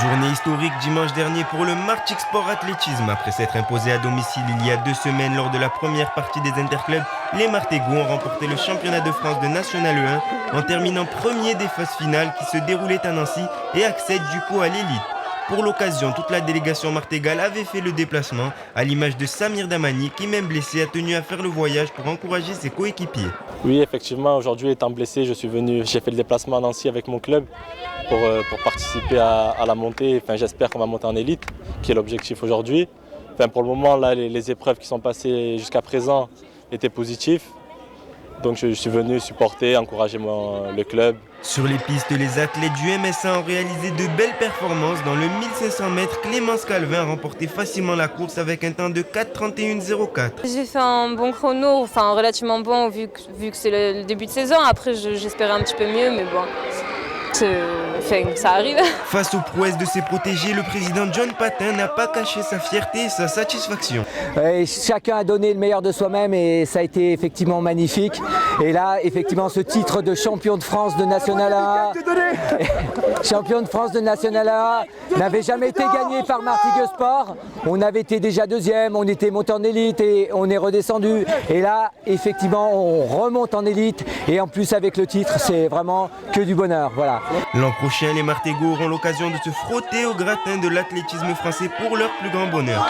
Journée historique dimanche dernier pour le Martigues Sport Athlétisme. Après s'être imposé à domicile il y a 2 semaines lors de la première partie des interclubs, les Martégots ont remporté le championnat de France de National 1 en terminant premier des phases finales qui se déroulaient à Nancy et accèdent du coup à l'élite. Pour l'occasion, toute la délégation martégale avait fait le déplacement, à l'image de Samir Damani qui, même blessé, a tenu à faire le voyage pour encourager ses coéquipiers. Oui, effectivement, aujourd'hui étant blessé, j'ai fait le déplacement à Nancy avec mon club pour participer à la montée. Enfin, j'espère qu'on va monter en élite, qui est l'objectif aujourd'hui. Enfin, pour le moment, là, les épreuves qui sont passées jusqu'à présent étaient positives. Donc je suis venu supporter, encourager le club. Sur les pistes, les athlètes du MSA ont réalisé de belles performances. Dans le 1500 mètres, Clémence Calvin a remporté facilement la course avec un temps de 4,31,04. J'ai fait un bon chrono, enfin relativement bon vu que c'est le début de saison. Après j'espérais un petit peu mieux, mais bon, ça arrive. Face aux prouesses de ses protégés, le président John Patin n'a pas caché sa fierté et sa satisfaction. Chacun a donné le meilleur de soi-même et ça a été effectivement magnifique. Et là, effectivement, ce titre de champion de France de National 1, champion de France de National 1 n'avait jamais été gagné par Martigues Sport. On avait été déjà deuxième, on était monté en élite et on est redescendu. Et là, effectivement, on remonte en élite et en plus avec le titre, c'est vraiment que du bonheur. Voilà. L'an prochain, les Martégots auront l'occasion de se frotter au gratin de l'athlétisme français pour leur plus grand bonheur.